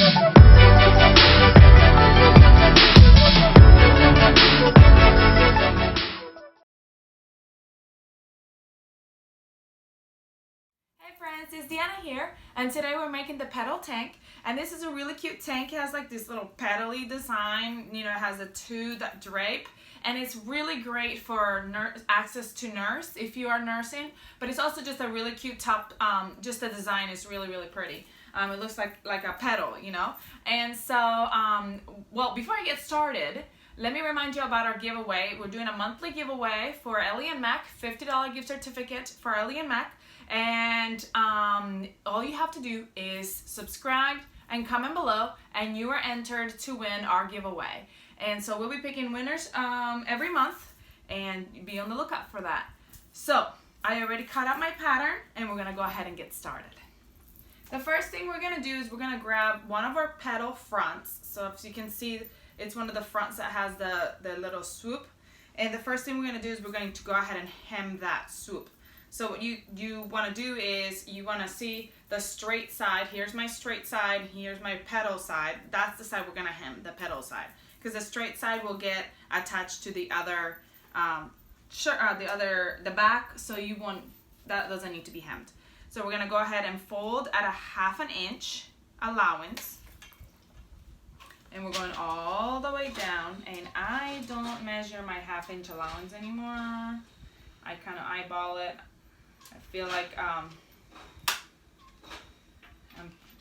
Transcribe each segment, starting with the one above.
Hey friends, it's Deanna here, and today we're making the petal tank, and this is a really cute tank. It has like this little petal-y design, you know, it has the two that drape, and it's really great for access to nurse if you are nursing, but it's also just a really cute top, just the design is really, really pretty. It looks like a petal, you know, and so, well, before I get started, let me remind you about our giveaway. We're doing a monthly giveaway for Ellie and Mac, $50 gift certificate for Ellie and Mac. And all you have to do is subscribe and comment below, and you are entered to win our giveaway. And so we'll be picking winners every month, and be on the lookout for that. So I already cut out my pattern, and we're gonna go ahead and get started. The first thing we're gonna do is we're gonna grab one of our petal fronts. So if you can see, it's one of the fronts that has the little swoop. And the first thing we're gonna do is we're going to go ahead and hem that swoop. So what you want to do is you want to see the straight side. Here's my straight side. Here's my petal side. That's the side we're going to hem, the petal side, because the straight side will get attached to the other, the back. So you want, that doesn't need to be hemmed. So we're going to go ahead and fold at a 1/2 inch allowance, and we're going all the way down. And I don't measure my 1/2 inch allowance anymore. I kind of eyeball it. I feel like I'm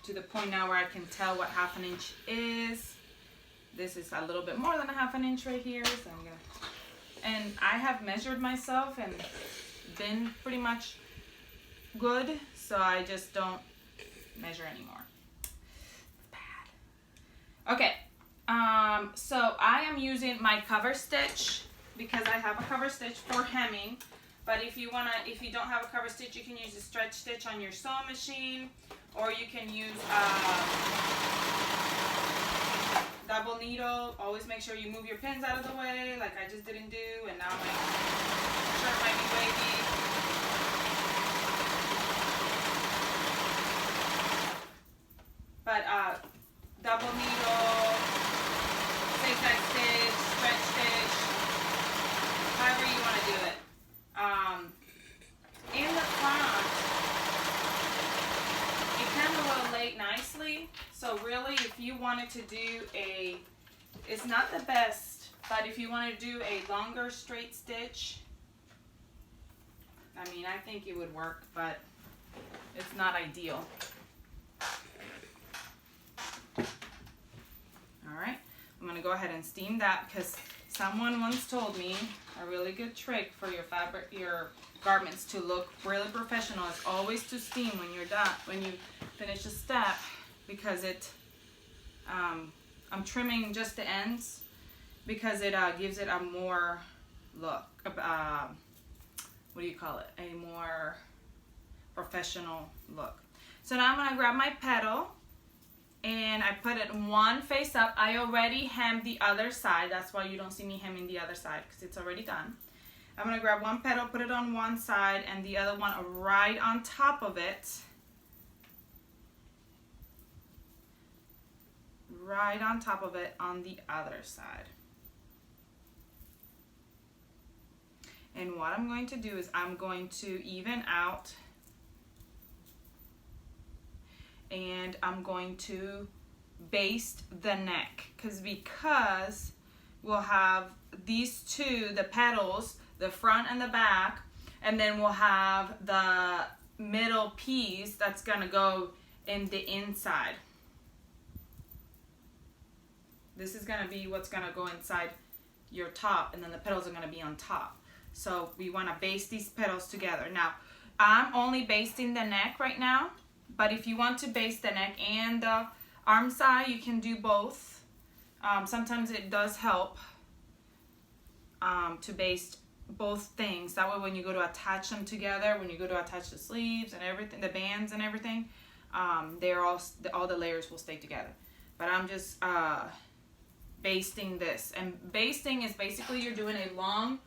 to the point now where I can tell what 1/2 inch is. This is a little bit more than a 1/2 inch right here, so I'm gonna. And I have measured myself and been pretty much good, so I just don't measure anymore. Bad. Okay, so I am using my cover stitch because I have a cover stitch for hemming. But if you don't have a cover stitch, you can use a stretch stitch on your sewing machine, or you can use double needle. Always make sure you move your pins out of the way, like I just didn't do, and now my shirt might be wavy. But double needle, zigzag stitch, stretch stitch, however you want to do it. In the front, it can relate nicely. So really, if you wanted to do it's not the best, but if you want to do a longer straight stitch, I mean, I think it would work, but it's not ideal. All right, I'm gonna go ahead and steam that because someone once told me a really good trick for your garments to look really professional is always to steam when you're done, when you finish a step, because I'm trimming just the ends because it gives it a more look, what do you call it? A more professional look. So now I'm gonna grab my petal, and I put it one face up. I already hemmed the other side. That's why you don't see me hemming the other side, because it's already done. I'm going to grab one petal, put it on one side, and the other one right on top of it. Right on top of it on the other side. And what I'm going to do is I'm going to even out, and I'm going to baste the neck because we'll have these two, the petals, the front and the back, and then we'll have the middle piece that's gonna go in the inside. This is gonna be what's gonna go inside your top, and then the petals are gonna be on top. So we wanna baste these petals together. Now, I'm only basting the neck right now, but if you want to baste the neck and the arm side, you can do both. Sometimes it does help to baste both things. That way when you go to attach them together, when you go to attach the sleeves and everything, the bands and everything, all the layers will stay together. But I'm just basting this. And basting is basically you're doing a long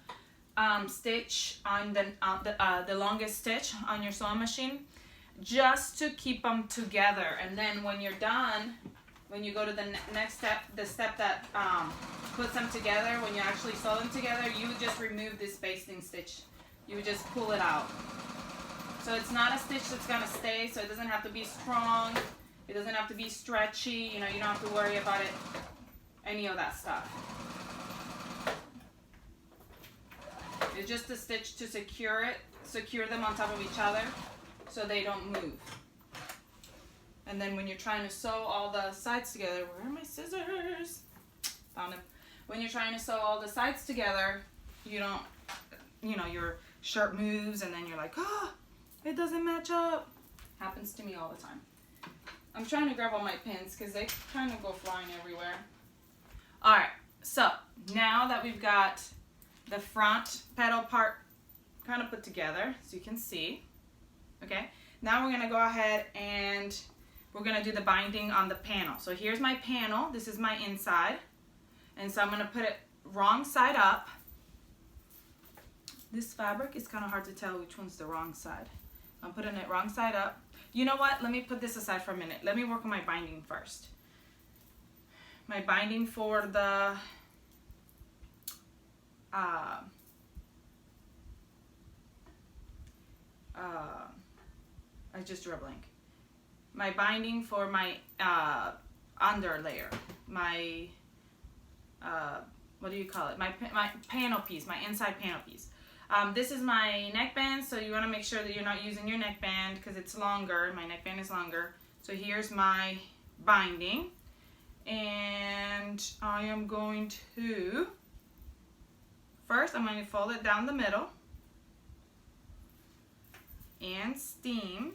stitch on the longest stitch on your sewing machine, just to keep them together. And then when you're done, when you go to the next step, the step that puts them together, when you actually sew them together, you would just remove this basting stitch. You would just pull it out. So it's not a stitch that's gonna stay, so it doesn't have to be strong. It doesn't have to be stretchy. You know, you don't have to worry about it, any of that stuff. It's just a stitch to secure them on top of each other so they don't move. And then when you're trying to sew all the sides together, where are my scissors? Found them. When you're trying to sew all the sides together, you don't, you know, your shirt moves and then you're like, oh, it doesn't match up. Happens to me all the time. I'm trying to grab all my pins because they kind of go flying everywhere. All right, so now that we've got the front petal part kind of put together, so you can see, okay? Now we're gonna go ahead and we're gonna do the binding on the panel. So here's my panel, this is my inside, and so I'm gonna put it wrong side up. This fabric is kind of hard to tell which one's the wrong side. I'm putting it wrong side up. You know what, let me put this aside for a minute. Let me work on my binding first. My binding for the I just drew a blank. My binding for my under layer, my what do you call it? My panel piece, my inside panel piece. This is my neckband, so you want to make sure that you're not using your neckband because it's longer. My neckband is longer. So here's my binding, and I am going to first I'm going to fold it down the middle and steam.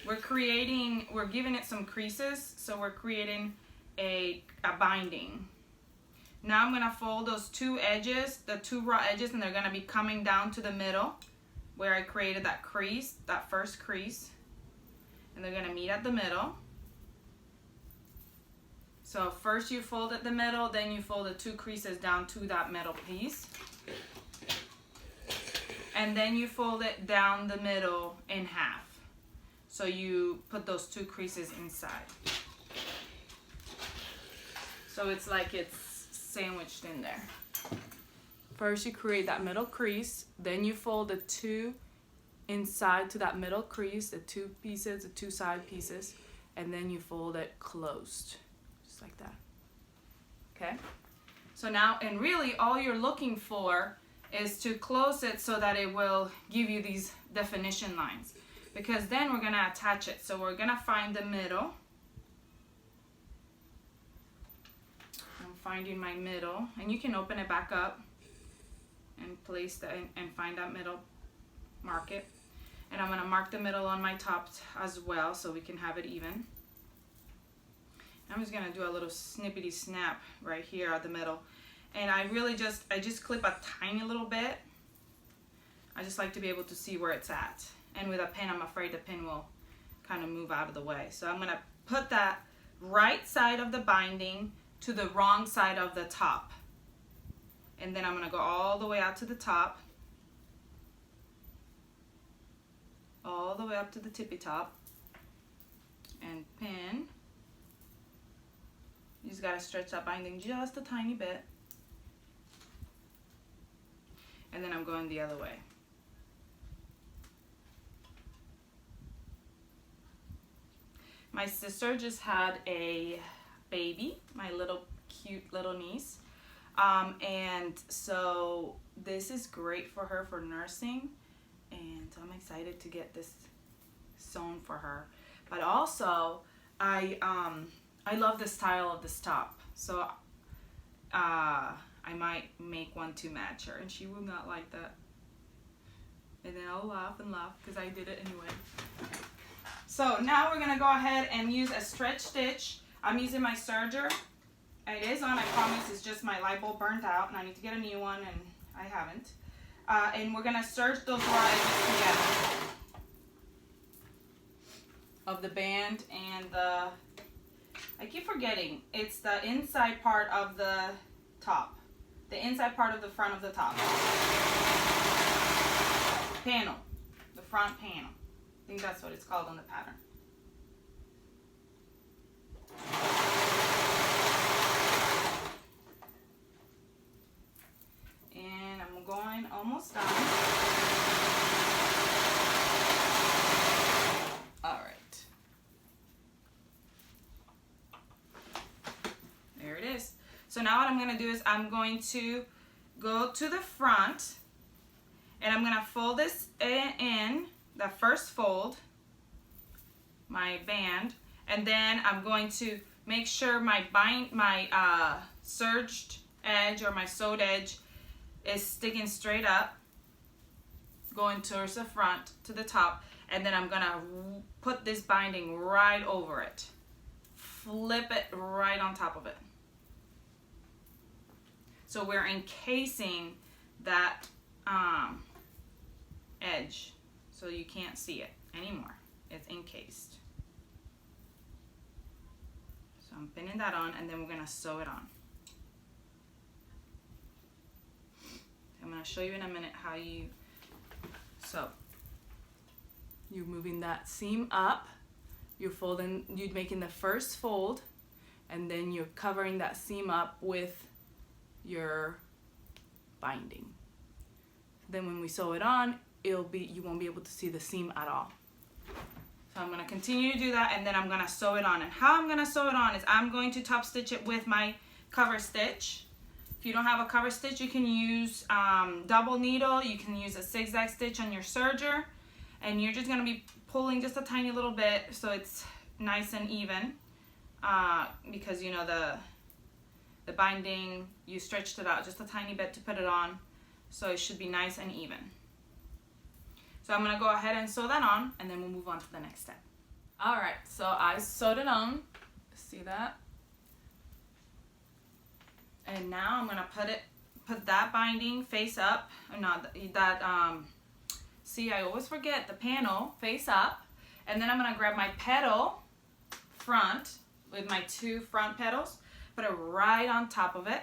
We're giving it some creases, so we're creating a binding. Now I'm gonna fold those two edges, the two raw edges, and they're gonna be coming down to the middle where I created that crease, that first crease, and they're gonna meet at the middle. So first you fold at the middle, then you fold the two creases down to that middle piece, and then you fold it down the middle in half. So you put those two creases inside. So it's like it's sandwiched in there. First you create that middle crease, then you fold the two inside to that middle crease, the two pieces, the two side pieces, and then you fold it closed, just like that. Okay? So now, and really all you're looking for is to close it so that it will give you these definition lines. Because then we're gonna attach it. So we're gonna find the middle. I'm finding my middle, and you can open it back up and place that and find that middle, mark it. And I'm gonna mark the middle on my top as well so we can have it even. I'm just gonna do a little snippety snap right here at the middle. And I just clip a tiny little bit. I just like to be able to see where it's at. And with a pin, I'm afraid the pin will kind of move out of the way. So I'm gonna put that right side of the binding to the wrong side of the top. And then I'm gonna go all the way out to the top, all the way up to the tippy top, and pin. You just gotta stretch that binding just a tiny bit. And then I'm going the other way. My sister just had a baby, my little cute little niece. And so this is great for her for nursing. And I'm excited to get this sewn for her. But also, I love the style of this top. So I might make one to match her, and she will not like that. And then I'll laugh and laugh because I did it anyway. So now we're gonna go ahead and use a stretch stitch. I'm using my serger. It is on, I promise, it's just my light bulb burnt out and I need to get a new one and I haven't. And we're gonna serge those raw edges together of the band and the, I keep forgetting, it's the inside part of the top. The inside part of the front of the top. Panel, the front panel. I think that's what it's called on the pattern. And I'm going almost done. All right. There it is. So now what I'm going to do is I'm going to go to the front and I'm going to fold this in, the first fold, my band, and then I'm going to make sure my serged edge or my sewed edge is sticking straight up, going towards the front to the top, and then I'm gonna put this binding right over it, flip it right on top of it. So we're encasing that edge so you can't see it anymore. It's encased. So I'm pinning that on and then we're gonna sew it on. I'm gonna show you in a minute how you sew. You're moving that seam up, you're making the first fold, and then you're covering that seam up with your binding. Then when we sew it on, you won't be able to see the seam at all. So I'm gonna continue to do that, and then I'm gonna sew it on. And how I'm gonna sew it on is I'm going to top stitch it with my cover stitch. If you don't have a cover stitch, you can use double needle, you can use a zigzag stitch on your serger, and you're just gonna be pulling just a tiny little bit so it's nice and even, because you know the binding, you stretched it out just a tiny bit to put it on, so it should be nice and even. So I'm gonna go ahead and sew that on, and then we'll move on to the next step. All right, so I sewed it on, see that? And now I'm gonna put that binding face up, or not that, see, I always forget, the panel face up, and then I'm gonna grab my petal front with my 2 front petals, put it right on top of it.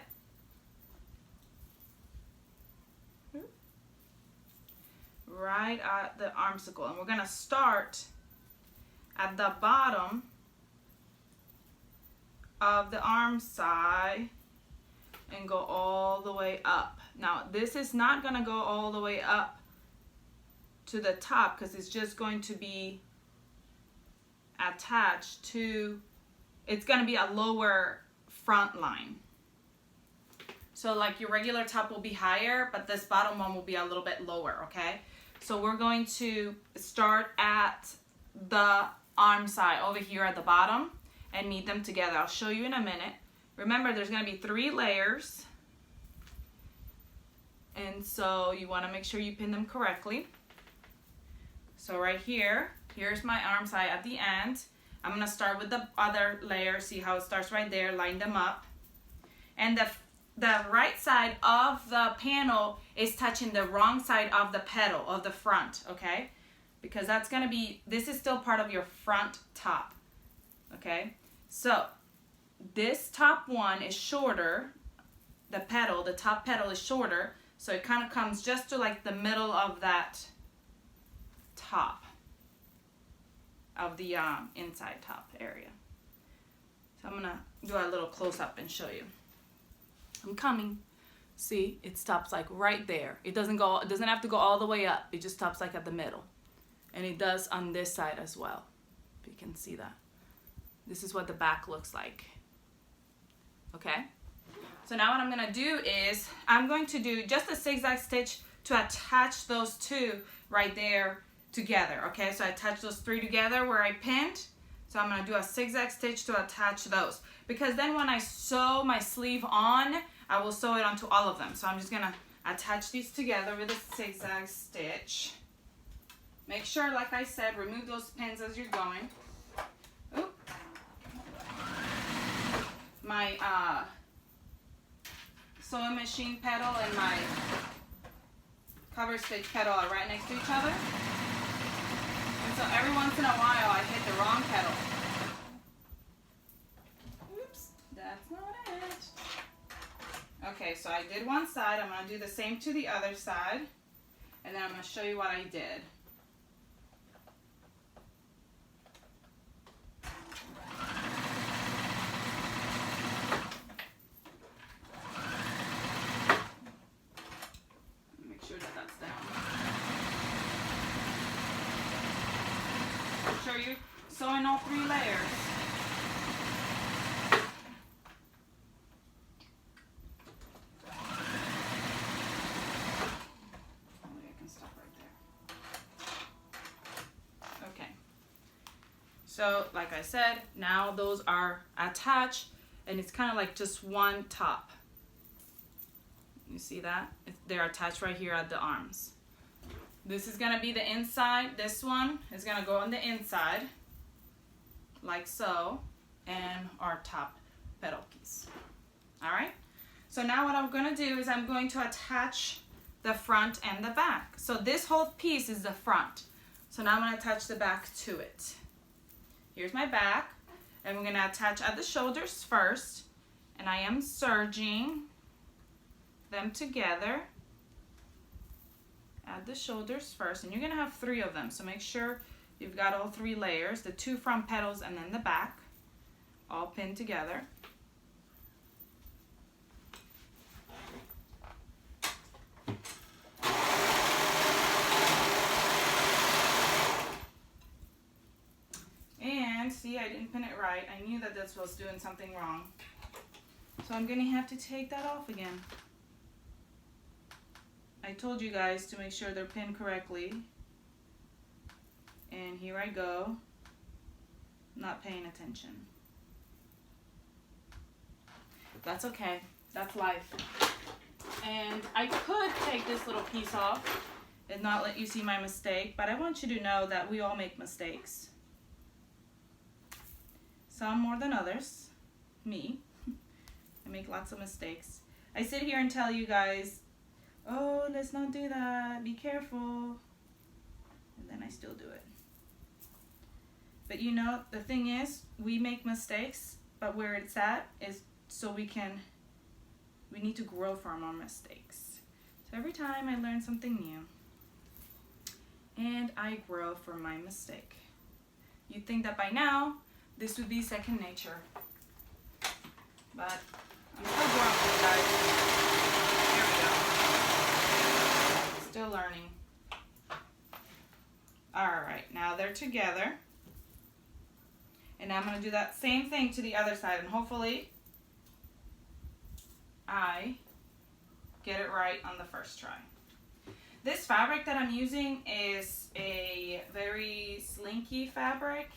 Right at the armsicle, and we're gonna start at the bottom of the arm side and go all the way up. Now this is not gonna go all the way up to the top because it's just going to be attached to, it's gonna be a lower front line. So like your regular top will be higher, but this bottom one will be a little bit lower, okay? So we're going to start at the arm side over here at the bottom and meet them together. I'll show you in a minute. Remember, there's gonna be 3 layers. And so you wanna make sure you pin them correctly. So right here, here's my arm side at the end. I'm gonna start with the other layer, see how it starts right there, line them up. And the right side of the panel is touching the wrong side of the petal of the front, okay? Because that's gonna be, this is still part of your front top, okay? So this top one is shorter, the petal, the top petal is shorter, so it kind of comes just to like the middle of that top of the inside top area. So I'm gonna do a little close up and show you. I'm coming. See, it stops like right there. It doesn't have to go all the way up. It just stops like at the middle. And it does on this side as well. If you can see that. This is what the back looks like. Okay? So now what I'm gonna do is, I'm going to do just a zigzag stitch to attach those 2 right there together. Okay, so I attach those 3 together where I pinned. So I'm gonna do a zigzag stitch to attach those. Because then when I sew my sleeve on, I will sew it onto all of them. So I'm just gonna attach these together with a zigzag stitch. Make sure, like I said, remove those pins as you're going. Oop. My sewing machine pedal and my cover stitch pedal are right next to each other. And so every once in a while I hit the wrong pedal. Oops, that's not it. Okay, so I did one side. I'm going to do the same to the other side. And then I'm going to show you what I did. sure you're sewing all 3 layers. So like I said, now those are attached and it's kind of like just one top. You see that? They're attached right here at the arms. This is gonna be the inside. This one is gonna go on the inside, like so, and our top petal piece. All right? So now what I'm gonna do is I'm going to attach the front and the back. So this whole piece is the front. So now I'm gonna attach the back to it. Here's my back, and we're gonna attach at the shoulders first, and I am serging them together at the shoulders first, and you're gonna have 3 of them, so make sure you've got all 3 layers, the 2 front petals and then the back, all pinned together. And see, I didn't pin it right. I knew that this was doing something wrong. So I'm gonna have to take that off again. I told you guys to make sure they're pinned correctly. And here I go, not paying attention. That's okay, that's life. And I could take this little piece off and not let you see my mistake, but I want you to know that we all make mistakes. Some more than others, me. I make lots of mistakes. I sit here and tell you guys, oh, let's not do that, be careful. And then I still do it. But you know, the thing is, we make mistakes, but where it's at is so we need to grow from our mistakes. So every time I learn something new, and I grow from my mistake. You'd think that by now, this would be second nature. But I'm still growing, you guys. Here we go. Still learning. Alright, now they're together. And I'm going to do that same thing to the other side. And hopefully, I get it right on the first try. This fabric that I'm using is a very slinky fabric.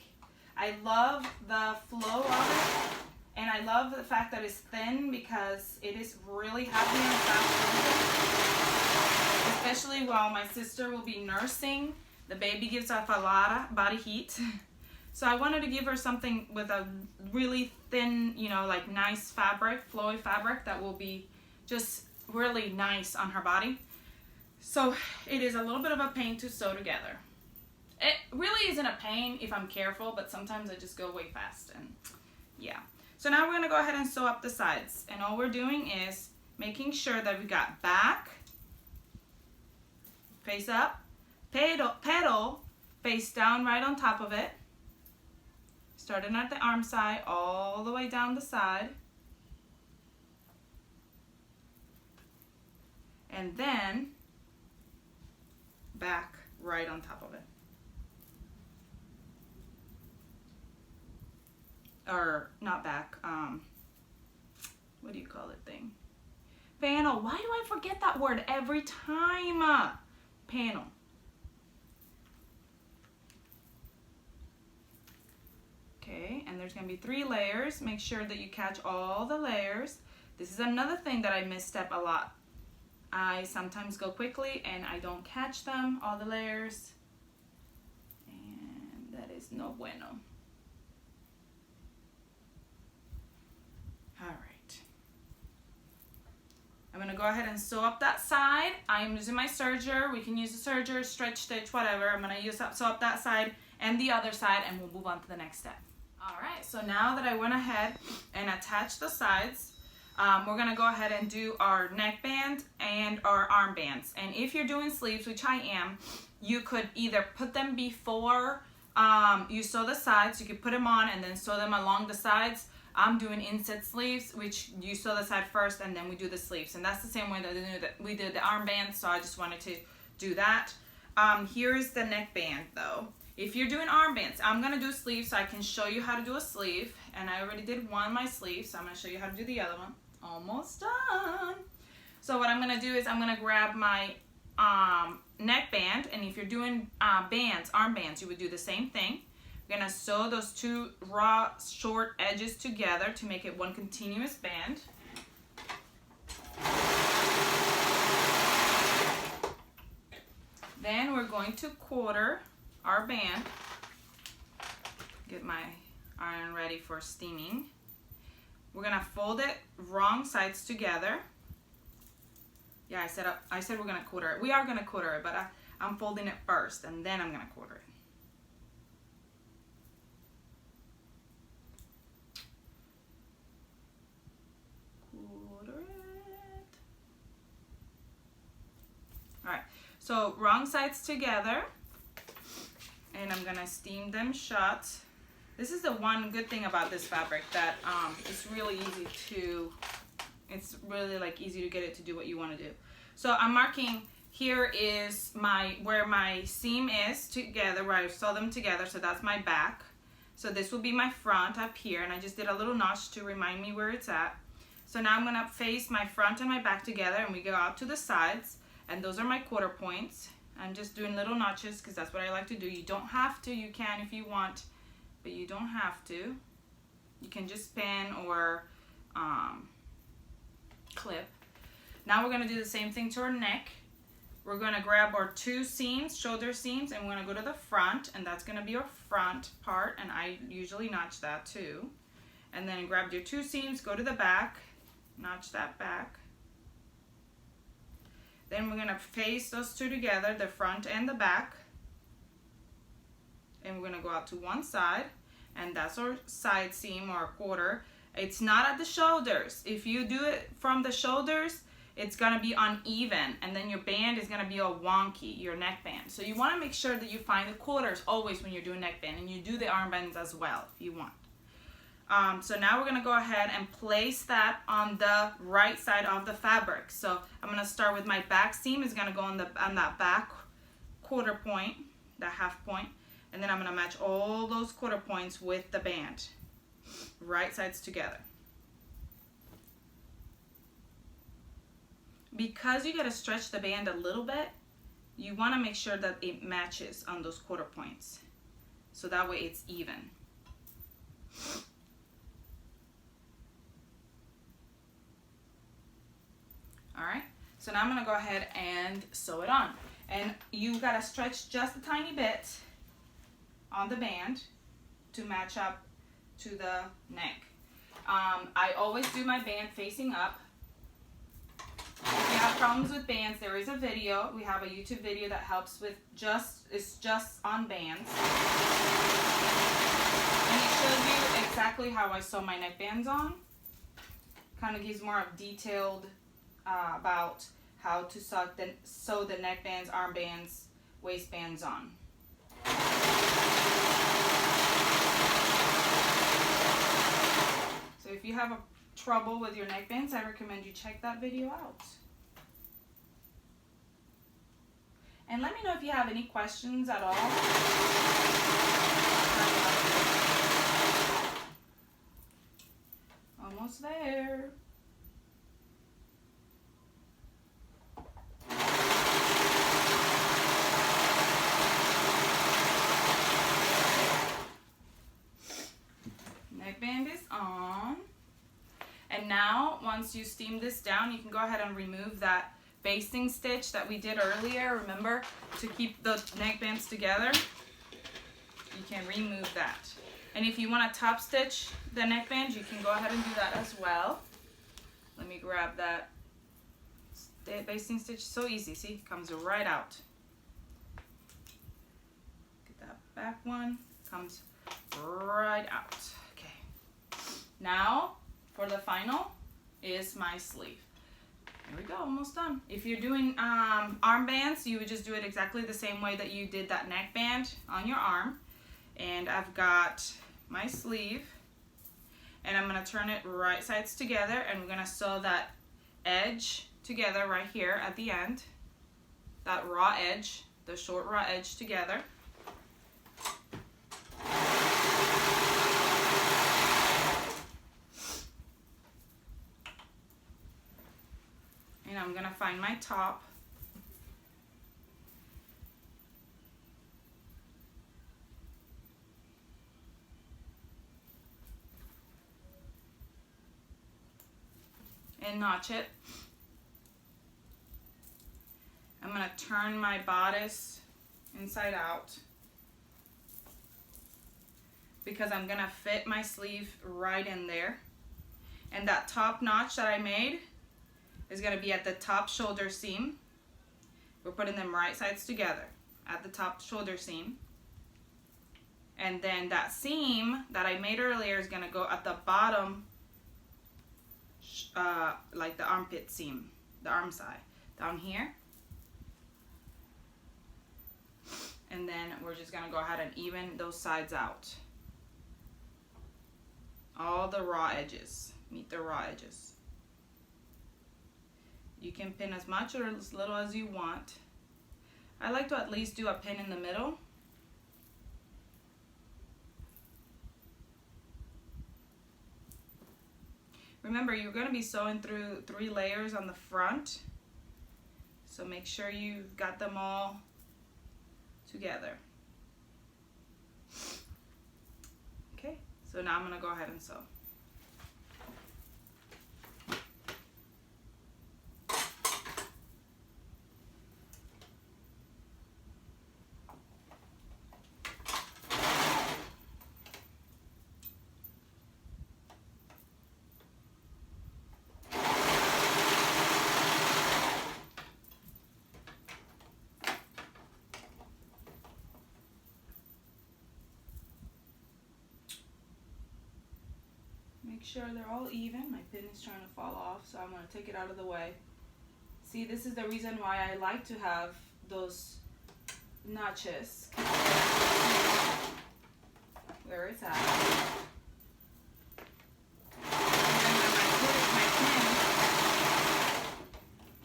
I love the flow of it, and I love the fact that it's thin because it is really happy and fast moving. Especially while my sister will be nursing. The baby gives off a lot of body heat. So I wanted to give her something with a really thin, you know, like nice fabric, flowy fabric that will be just really nice on her body. So it is a little bit of a pain to sew together. It really isn't a pain if I'm careful, but sometimes I just go way fast, and yeah. So now we're gonna go ahead and sew up the sides, and all we're doing is making sure that we got back, face up, petal, face down right on top of it, starting at the arm side all the way down the side, and then back right on top of it. Or not back, what do you call it thing? Panel. Why do I forget that word every time? Panel. Okay, and there's gonna be 3 layers. Make sure that you catch all the layers. This is another thing that I misstep a lot. I sometimes go quickly and I don't catch them, all the layers. And that is no bueno. Alright. I'm going to go ahead and sew up that side. I'm using my serger. We can use a serger, stretch stitch, whatever. I'm going to sew up that side and the other side, and we'll move on to the next step. Alright, so now that I went ahead and attached the sides, we're going to go ahead and do our neckband and our armbands. And if you're doing sleeves, which I am, you could either put them before you sew the sides. You could put them on and then sew them along the sides. I'm doing inset sleeves, which you sew the side first and then we do the sleeves. And that's the same way that we did the armband, so I just wanted to do that. Here's the neckband though. If you're doing armbands, I'm gonna do sleeves so I can show you how to do a sleeve. And I already did one of my sleeves, so I'm gonna show you how to do the other one. Almost done. So what I'm gonna do is I'm gonna grab my neck band, and if you're doing bands, armbands, you would do the same thing. You're gonna sew those two raw short edges together to make it one continuous band. Then we're going to quarter our band. Get my iron ready for steaming. We're gonna fold it wrong sides together. Yeah, I said we're gonna quarter it. We are gonna quarter it, but I'm folding it first, and then I'm gonna quarter it. Quarter it. All right. So wrong sides together, and I'm gonna steam them shut. This is the one good thing about this fabric, that it's really easy to, it's really like easy to get it to do what you want to do. So I'm marking, here is where my seam is together, where I sew them together, so that's my back. So this will be my front up here, and I just did a little notch to remind me where it's at. So now I'm gonna face my front and my back together, and we go out to the sides. And those are my quarter points. I'm just doing little notches because that's what I like to do. You don't have to, you can if you want, but you don't have to. You can just pin or clip. Now we're gonna do the same thing to our neck. We're gonna grab our two seams, shoulder seams, and we're gonna go to the front, and that's gonna be our front part, and I usually notch that too. And then grab your two seams, go to the back, notch that back. Then we're gonna face those two together, the front and the back. And we're gonna go out to one side, and that's our side seam or quarter. It's not at the shoulders. If you do it from the shoulders, it's gonna be uneven, and then your band is gonna be all wonky, your neck band. So you wanna make sure that you find the quarters always when you're doing neck band, and you do the armbands as well if you want. So now we're gonna go ahead and place that on the right side of the fabric. So I'm gonna start with my back seam is gonna go on that back quarter point, that half point, and then I'm gonna match all those quarter points with the band, right sides together. Because you gotta stretch the band a little bit, you wanna make sure that it matches on those quarter points, so that way it's even. All right, so now I'm gonna go ahead and sew it on. And you gotta stretch just a tiny bit on the band to match up to the neck. I always do my band facing up. If you have problems with bands, there is a video. We have a YouTube video that helps with it's just on bands. And it shows you exactly how I sew my neck bands on. Kind of gives more of detailed about how to sew the neck bands, arm bands, waistbands on. So if you have trouble with your neck bands, I recommend you check that video out. And let me know if you have any questions at all. Almost there. Neckband is on. And now, once you steam this down, you can go ahead and remove that basting stitch that we did earlier. Remember, to keep the neckbands together, you can remove that. And if you want to top stitch the neckband, you can go ahead and do that as well. Let me grab that basting stitch. So easy, see? Comes right out. Get that back one. Comes right out. Okay. Now, for the final is my sleeve. Here we go, almost done. If you're doing armbands, you would just do it exactly the same way that you did that neckband on your arm. And I've got my sleeve, and I'm gonna turn it right sides together, and we're gonna sew that edge together right here at the end. That raw edge, the short raw edge together. I'm gonna find my top. And notch it. I'm gonna turn my bodice inside out because I'm gonna fit my sleeve right in there. And that top notch that I made is gonna be at the top shoulder seam. We're putting them right sides together at the top shoulder seam. And then that seam that I made earlier is gonna go at the bottom, like the armpit seam, the arm side, down here. And then we're just gonna go ahead and even those sides out. All the raw edges, meet the raw edges. You can pin as much or as little as you want. I like to at least do a pin in the middle. Remember, you're going to be sewing through 3 layers on the front, so make sure you've got them all together. Okay, so now I'm going to go ahead and sew. Make sure they're all even. My pin is trying to fall off, so I'm going to take it out of the way. See, this is the reason why I like to have those notches where it's at. And then when my pin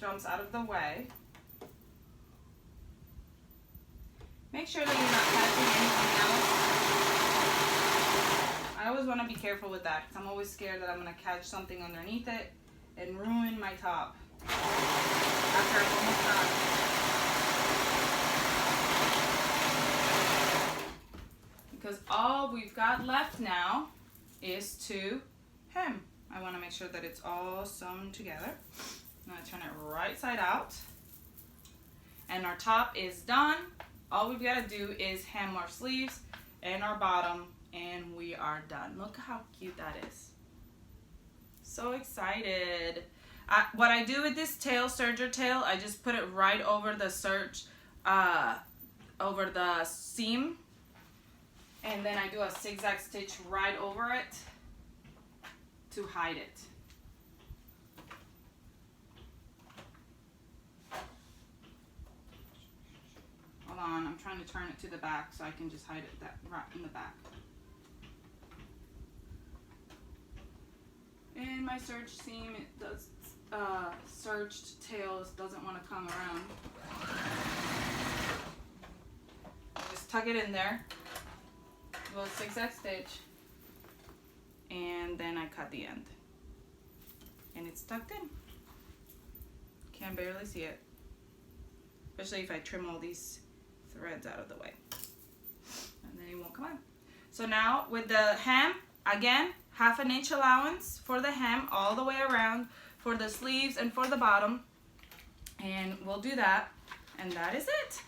jumps out of the way, make sure that you're not catching anything else. I always want to be careful with that because I'm always scared that I'm going to catch something underneath it and ruin my top after I'm almost done. Because all we've got left now is to hem. I want to make sure that it's all sewn together. I'm going to turn it right side out. And our top is done. All we've got to do is hem our sleeves and our bottom, and we are done. Look how cute that is. So excited. What I do with this tail, serger tail, I just put it right over the over the seam, and then I do a zigzag stitch right over it to hide it. Hold on, I'm trying to turn it to the back so I can just hide it that right in the back. And my serge seam, it does serged tails doesn't want to come around. Just tuck it in there, do a zigzag stitch, and then I cut the end. And it's tucked in. Can barely see it, especially if I trim all these threads out of the way, and then it won't come out. So now with the hem, again, 1/2 inch allowance for the hem all the way around for the sleeves and for the bottom, and we'll do that, and that is it.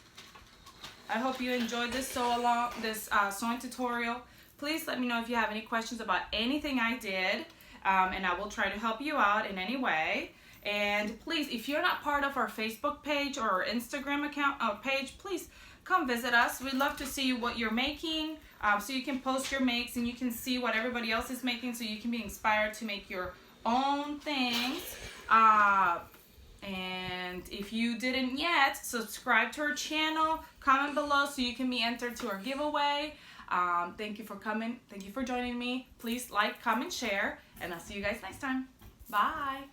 I hope you enjoyed this sewing tutorial. Please let me know if you have any questions about anything I did, and I will try to help you out in any way. And please, if you're not part of our Facebook page or our Instagram account page, please come visit us. We'd love to see what you're making, so you can post your makes and you can see what everybody else is making, so you can be inspired to make your own things. And if you didn't yet, subscribe to our channel, comment below so you can be entered to our giveaway. Thank you for coming. Thank you for joining me. Please like, comment, share, and I'll see you guys next time. Bye.